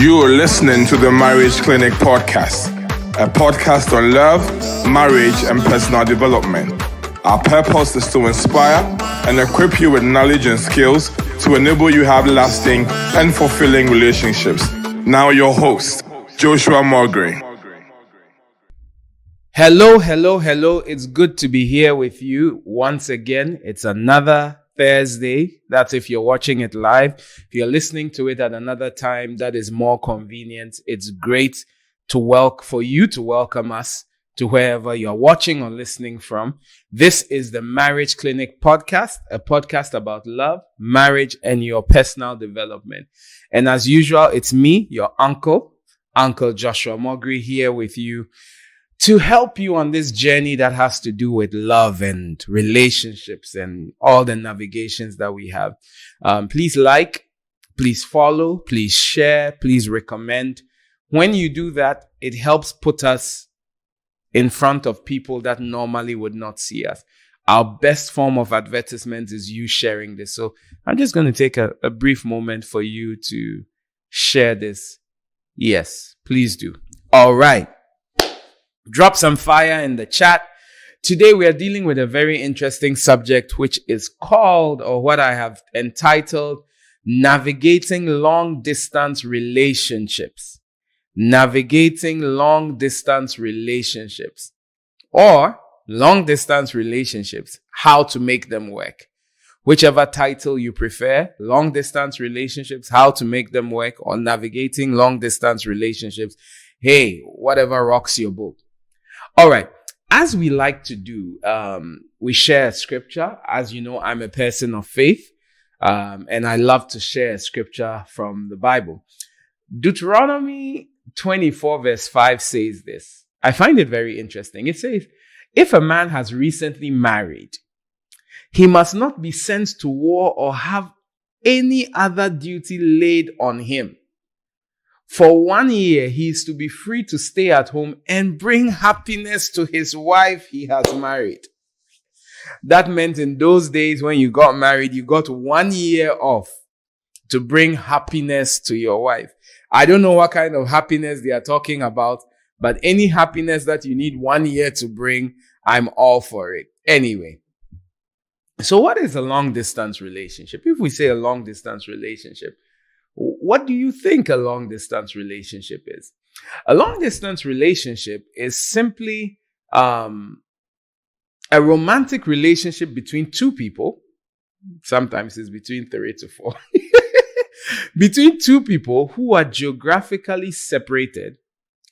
You are listening to the Marriage Clinic podcast, a podcast on love, marriage, and personal development. Our purpose is to inspire and equip you with knowledge and skills to enable you to have lasting and fulfilling relationships. Now your host, Joshua Mulgrew. Hello. It's good to be here with you once again. It's another Thursday. That's if you're watching it live. If you're listening to it at another time that is more convenient, it's great for you to welcome us to wherever you're watching or listening from. This is the Marriage Clinic podcast, a podcast about love, marriage, and your personal development. And as usual, it's me, your Uncle Joshua Mulgrew, here with you to help you on this journey that has to do with love and relationships and all the navigations that we have. Please like, please follow, please share, please recommend. When you do that, it helps put us in front of people that normally would not see us. Our best form of advertisement is you sharing this. So I'm just going to take a brief moment for you to share this. Yes, please do. All right. Drop some fire in the chat. Today we are dealing with a very interesting subject, which is called, or what I have entitled, Navigating Long Distance Relationships. Navigating long distance relationships, or long distance relationships, how to make them work. Whichever title you prefer, long distance relationships, how to make them work, or navigating long distance relationships. Hey, whatever rocks your boat. All right. As we like to do, we share a scripture. As you know, I'm a person of faith, and I love to share a scripture from the Bible. Deuteronomy 24 verse 5 says this. I find it very interesting. It says, if a man has recently married, he must not be sent to war or have any other duty laid on him. For 1 year, he is to be free to stay at home and bring happiness to his wife he has married. That meant in those days when you got married, you got 1 year off to bring happiness to your wife. I don't know what kind of happiness they are talking about, but any happiness that you need 1 year to bring, I'm all for it. Anyway, so what is a long distance relationship? If we say a long distance relationship, what do you think a long distance relationship is? A long distance relationship is simply a romantic relationship between two people. Sometimes it's between 3 to 4. Between two people who are geographically separated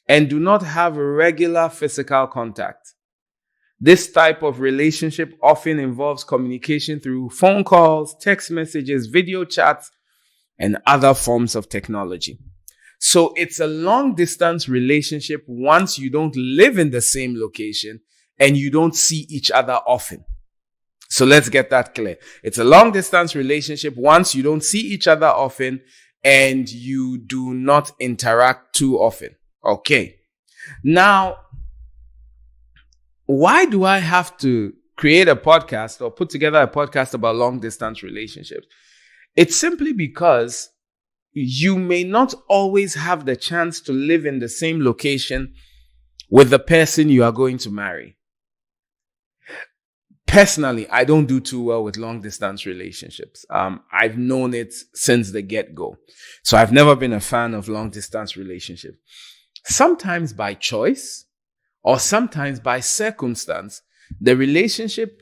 and do not have regular physical contact. This type of relationship often involves communication through phone calls, text messages, video chats, and other forms of technology. So it's a long distance relationship once you don't live in the same location and you don't see each other often. So let's get that clear. It's a long distance relationship once you don't see each other often and you do not interact too often. Okay. Now, why do I have to create a podcast or put together a podcast about long distance relationships? It's simply because you may not always have the chance to live in the same location with the person you are going to marry. Personally, I don't do too well with long distance relationships. I've known it since the get-go. So I've never been a fan of long distance relationships. Sometimes by choice or sometimes by circumstance, the relationship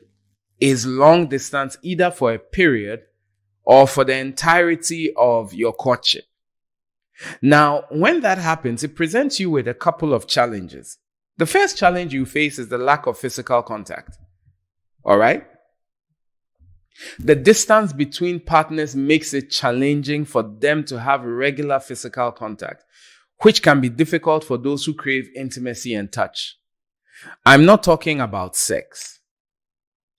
is long distance either for a period or for the entirety of your courtship. Now, when that happens, it presents you with a couple of challenges. The first challenge you face is the lack of physical contact. All right? The distance between partners makes it challenging for them to have regular physical contact, which can be difficult for those who crave intimacy and touch. I'm not talking about sex.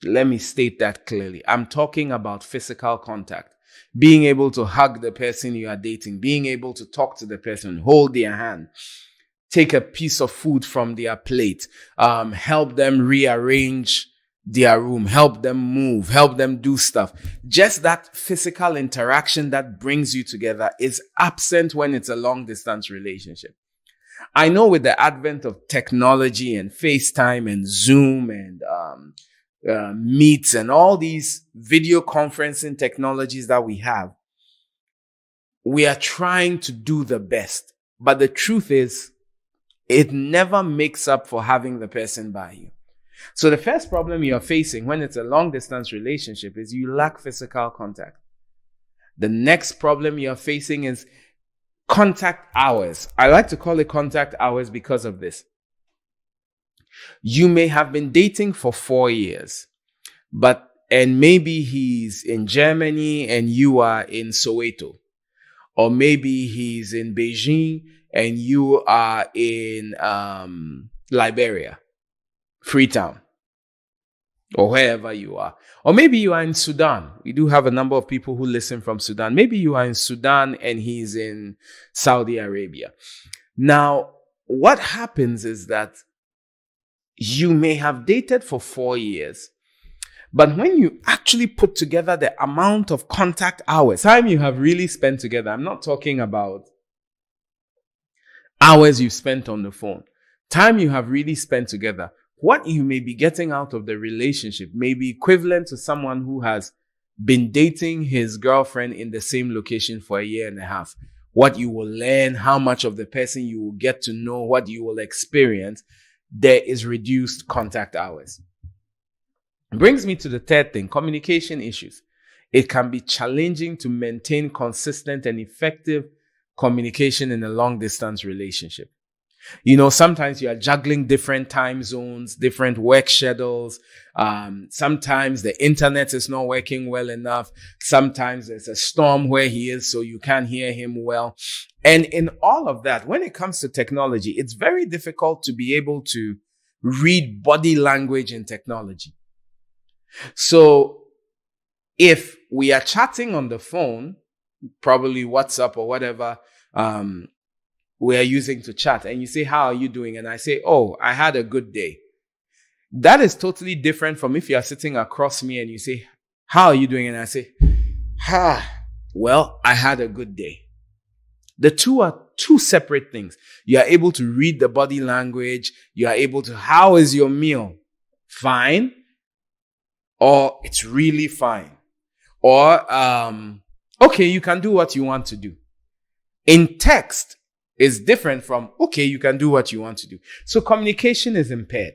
Let me state that clearly. I'm talking about physical contact. Being able to hug the person you are dating, being able to talk to the person, hold their hand, take a piece of food from their plate, help them rearrange their room, help them move, help them do stuff. Just that physical interaction that brings you together is absent when it's a long distance relationship. I know with the advent of technology and FaceTime and Zoom and Meets and all these video conferencing technologies that we have, we are trying to do the best. But the truth is, it never makes up for having the person by you. So the first problem you're facing when it's a long distance relationship is you lack physical contact. The next problem you're facing is contact hours. I like to call it contact hours because of this. You may have been dating for 4 years, and maybe he's in Germany and you are in Soweto. Or maybe he's in Beijing and you are in Liberia, Freetown, or wherever you are. Or maybe you are in Sudan. We do have a number of people who listen from Sudan. Maybe you are in Sudan and he's in Saudi Arabia. Now, what happens is that you may have dated for 4 years, but when you actually put together the amount of contact hours, time you have really spent together, I'm not talking about hours you've spent on the phone, time you have really spent together, what you may be getting out of the relationship may be equivalent to someone who has been dating his girlfriend in the same location for 1.5 years. What you will learn, how much of the person you will get to know, what you will experience, there is reduced contact hours. Brings me to the third thing, communication issues. It can be challenging to maintain consistent and effective communication in a long distance relationship. You know, sometimes you are juggling different time zones, different work schedules. Sometimes the internet is not working well enough. Sometimes there's a storm where he is, so you can't hear him well. And in all of that, when it comes to technology, it's very difficult to be able to read body language in technology. So if we are chatting on the phone, probably WhatsApp or whatever, we are using to chat, and you say, how are you doing? And I say, oh, I had a good day. That is totally different from if you are sitting across me and you say, how are you doing? And I say, well, I had a good day. The two are two separate things. You are able to read the body language. You are able to, how is your meal? Fine. Or it's really fine. Or, okay, you can do what you want to do. In text is different from, okay, you can do what you want to do. So communication is impaired.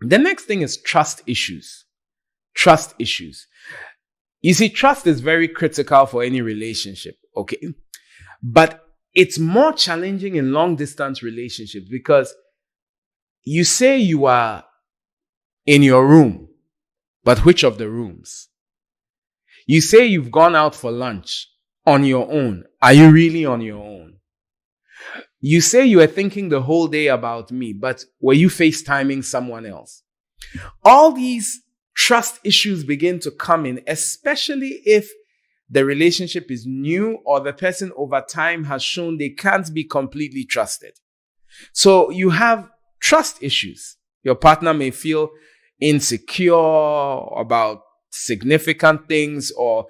The next thing is trust issues. Trust issues. You see, trust is very critical for any relationship, okay? But it's more challenging in long distance relationships because you say you are in your room, but which of the rooms? You say you've gone out for lunch on your own. Are you really on your own? You say you were thinking the whole day about me, but were you FaceTiming someone else? All these trust issues begin to come in, especially if the relationship is new or the person over time has shown they can't be completely trusted. So you have trust issues. Your partner may feel insecure about significant things, or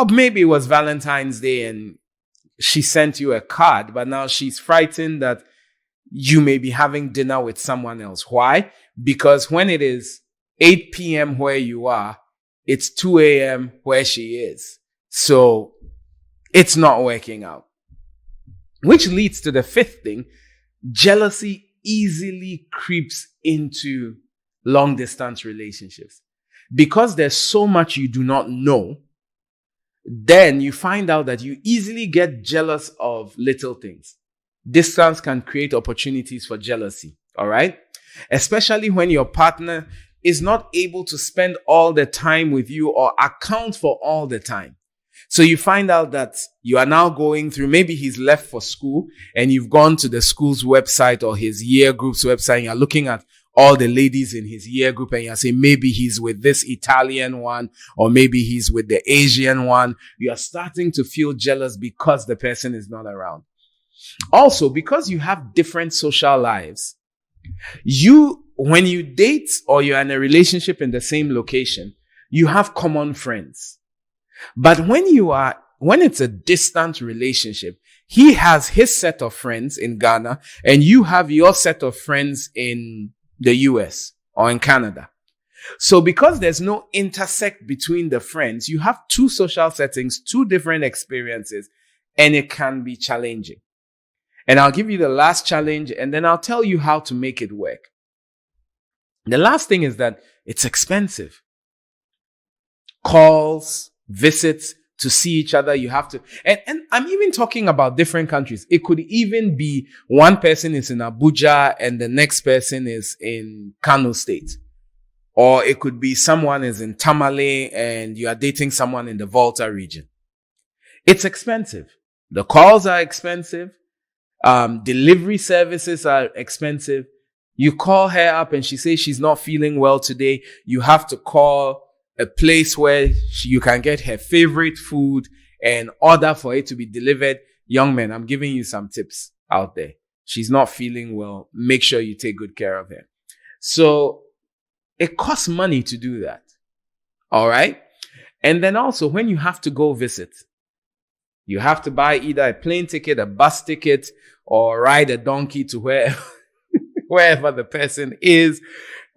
maybe it was Valentine's Day and she sent you a card, but now she's frightened that you may be having dinner with someone else. Why? Because when it is 8 p.m. where you are, it's 2 a.m. where she is. So it's not working out. Which leads to the fifth thing. Jealousy easily creeps into long distance relationships. Because there's so much you do not know, then you find out that you easily get jealous of little things. Distance can create opportunities for jealousy, all right? Especially when your partner is not able to spend all the time with you or account for all the time. So you find out that you are now going through, maybe he's left for school and you've gone to the school's website or his year group's website and you're looking at all the ladies in his year group and you're saying maybe he's with this Italian one or maybe he's with the Asian one. You're starting to feel jealous because the person is not around. Also, because you have different social lives, you when you date or you're in a relationship in the same location, you have common friends. But when it's a distant relationship, he has his set of friends in Ghana and you have your set of friends in the US or in Canada. So because there's no intersect between the friends, you have two social settings, two different experiences, and it can be challenging. And I'll give you the last challenge and then I'll tell you how to make it work. The last thing is that it's expensive. Calls, visits, to see each other, you have to, and I'm even talking about different countries. It could even be one person is in Abuja and the next person is in Kano State. Or it could be someone is in Tamale and you are dating someone in the Volta region. It's expensive. The calls are expensive. Delivery services are expensive. You call her up and she says she's not feeling well today. You have to call a place where you can get her favorite food and order for it to be delivered. Young men, I'm giving you some tips out there. She's not feeling well. Make sure you take good care of her. So it costs money to do that. All right. And then also when you have to go visit, you have to buy either a plane ticket, a bus ticket, or ride a donkey to wherever the person is.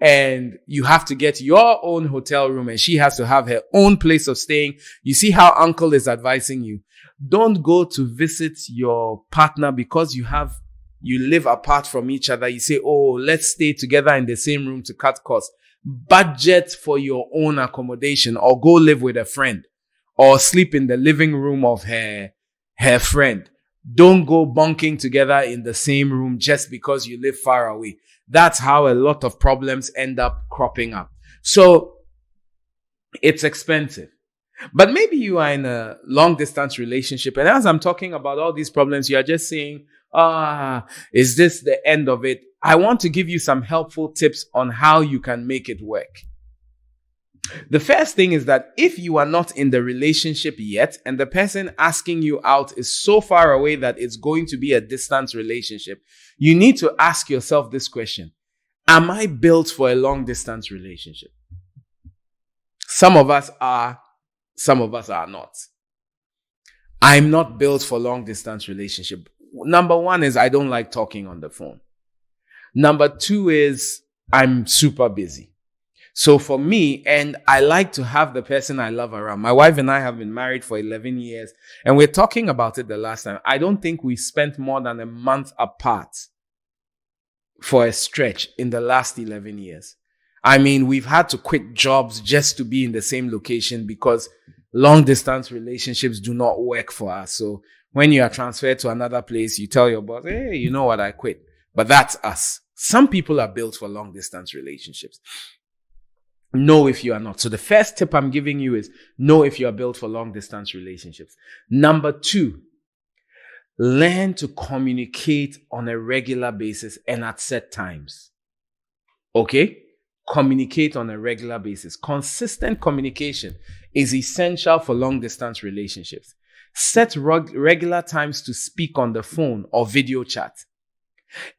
And you have to get your own hotel room and she has to have her own place of staying. You see how uncle is advising you. Don't go to visit your partner because you live apart from each other. You say, oh, let's stay together in the same room to cut costs. Budget for your own accommodation or go live with a friend or sleep in the living room of her friend. Don't go bunking together in the same room just because you live far away. That's how a lot of problems end up cropping up. So it's expensive. But maybe you are in a long distance relationship. And as I'm talking about all these problems, you are just saying, is this the end of it? I want to give you some helpful tips on how you can make it work. The first thing is that if you are not in the relationship yet and the person asking you out is so far away that it's going to be a distance relationship, you need to ask yourself this question. Am I built for a long distance relationship? Some of us are, some of us are not. I'm not built for long distance relationship. Number one is I don't like talking on the phone. Number two is I'm super busy. So for me, and I like to have the person I love around. My wife and I have been married for 11 years and we're talking about it the last time. I don't think we spent more than a month apart for a stretch in the last 11 years. I mean, we've had to quit jobs just to be in the same location because long distance relationships do not work for us. So when you are transferred to another place, you tell your boss, hey, you know what, I quit. But that's us. Some people are built for long distance relationships. Know if you are not. So the first tip I'm giving you is know if you are built for long distance relationships. Number two, learn to communicate on a regular basis and at set times. Okay? Communicate on a regular basis. Consistent communication is essential for long distance relationships. Set regular times to speak on the phone or video chat.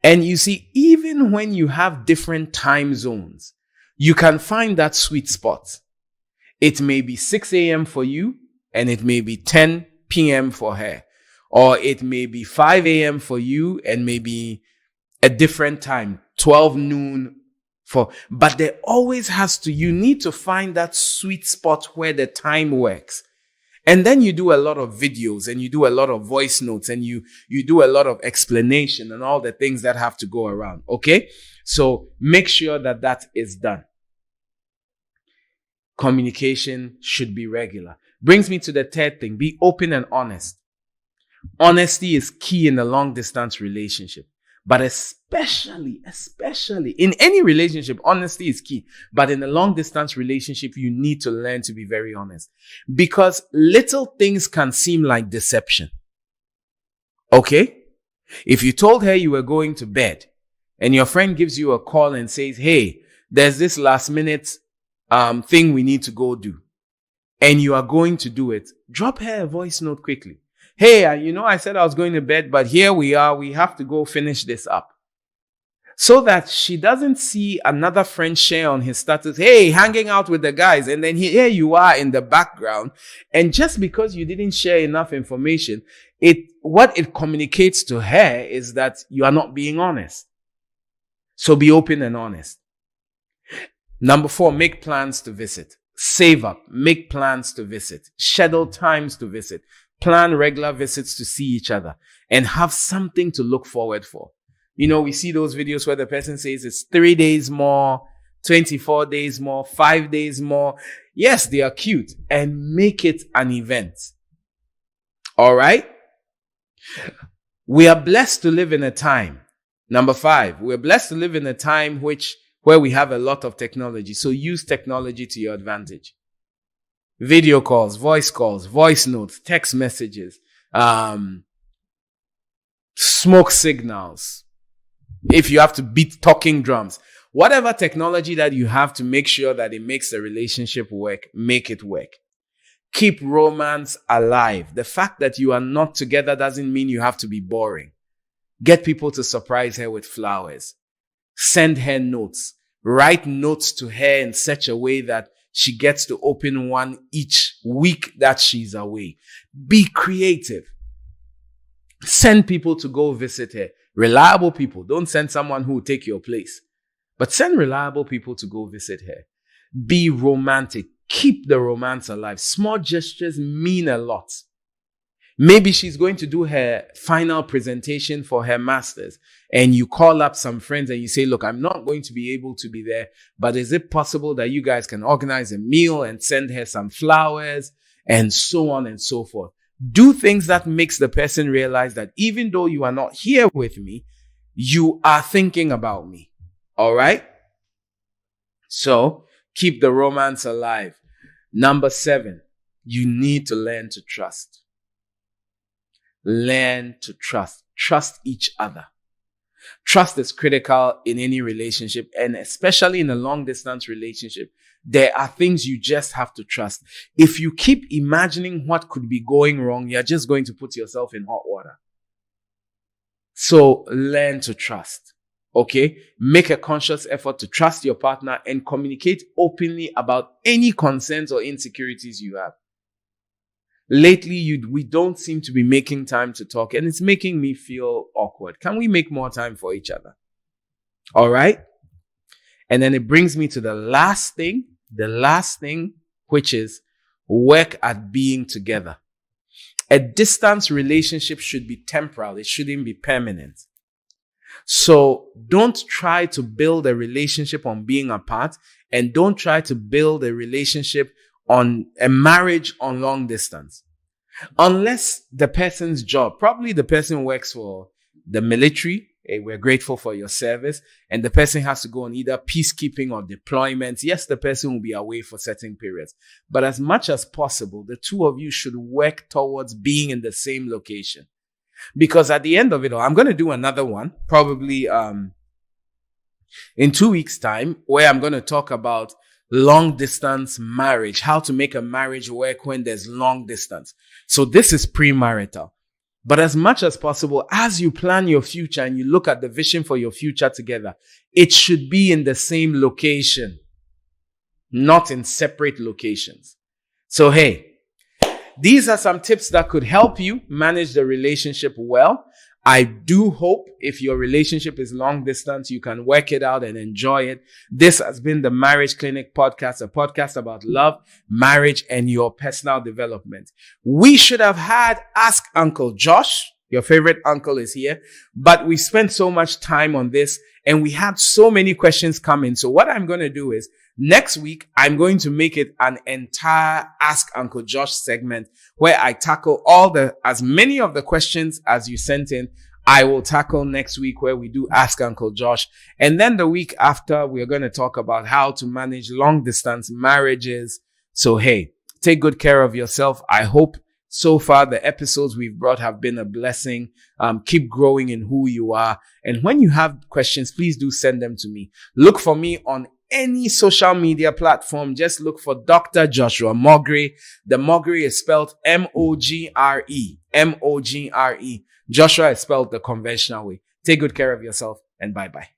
And you see, even when you have different time zones, you can find that sweet spot. It may be 6 a.m. for you and it may be 10 p.m. for her. Or it may be 5 a.m. for you and maybe a different time, 12 noon but there always you need to find that sweet spot where the time works. And then you do a lot of videos and you do a lot of voice notes and you do a lot of explanation and all the things that have to go around. Okay? So make sure that is done. Communication should be regular. Brings me to the third thing. Be open and honest. Honesty is key in a long distance relationship. But especially in any relationship, honesty is key. But in a long distance relationship, you need to learn to be very honest. Because little things can seem like deception. Okay? If you told her you were going to bed and your friend gives you a call and says, hey, there's this last minute thing we need to go do. And you are going to do it. Drop her a voice note quickly. Hey, I said I was going to bed, but here we are. We have to go finish this up. so that she doesn't see another friend share on his status, hey, hanging out with the guys, and then here you are in the background. And just because you didn't share enough information, what it communicates to her is that you are not being honest. So be open and honest. Number 4, make plans to visit. Save up, make plans to visit, schedule times to visit, plan regular visits to see each other, and have something to look forward for. You know, we see those videos where the person says it's 3 days more, 24 days more, 5 days more. Yes, they are cute, and make it an event. All right? We are blessed to live in a time. Number 5, we're blessed to live in a time where we have a lot of technology. So use technology to your advantage. Video calls, voice notes, text messages, smoke signals. If you have to beat talking drums, whatever technology that you have to make sure that it makes the relationship work, make it work. Keep romance alive. The fact that you are not together doesn't mean you have to be boring. Get people to surprise her with flowers. Send her notes. Write notes to her in such a way that she gets to open one each week that she's away. Be creative. Send people to go visit her. Reliable people. Don't send someone who will take your place. But send reliable people to go visit her. Be romantic. Keep the romance alive. Small gestures mean a lot. Maybe she's going to do her final presentation for her master's, and you call up some friends and you say, look, I'm not going to be able to be there, but is it possible that you guys can organize a meal and send her some flowers, and so on and so forth. Do things that makes the person realize that even though you are not here with me, you are thinking about me. All right? So keep the romance alive. Number 7, you need to learn to trust. Learn to trust. Trust each other. Trust is critical in any relationship, and especially in a long distance relationship. There are things you just have to trust. If you keep imagining what could be going wrong, you're just going to put yourself in hot water. So learn to trust. Okay? Make a conscious effort to trust your partner and communicate openly about any concerns or insecurities you have. Lately, we don't seem to be making time to talk, and it's making me feel awkward. Can we make more time for each other? All right? And then it brings me to the last thing, which is work at being together. A distance relationship should be temporal. It shouldn't be permanent. So don't try to build a relationship on being apart, and don't try to build a relationship on a marriage on long distance. Unless the person's job, probably the person works for the military, we're grateful for your service, and the person has to go on either peacekeeping or deployments. Yes, the person will be away for certain periods. But as much as possible, the two of you should work towards being in the same location. Because at the end of it all, I'm going to do another one, probably in 2 weeks' time, where I'm going to talk about long distance marriage, how to make a marriage work when there's long distance. So this is premarital. But as much as possible, as you plan your future and you look at the vision for your future together, it should be in the same location, not in separate locations. So hey, these are some tips that could help you manage the relationship well. I do hope if your relationship is long distance, you can work it out and enjoy it. This has been the Marriage Clinic Podcast, a podcast about love, marriage, and your personal development. We should have had Ask Uncle Josh. Your favorite uncle is here, but we spent so much time on this and we had so many questions come in. So what I'm going to do is next week, I'm going to make it an entire Ask Uncle Josh segment where I tackle as many of the questions as you sent in. I will tackle next week where we do Ask Uncle Josh. And then the week after, we're going to talk about how to manage long distance marriages. So hey, take good care of yourself. I hope so far the episodes we've brought have been a blessing. Keep growing in who you are. And when you have questions, please do send them to me. Look for me on any social media platform. Just look for Dr. Joshua Mogre. The Mogre is spelled M-O-G-R-E. M-O-G-R-E. Joshua is spelled the conventional way. Take good care of yourself and bye-bye.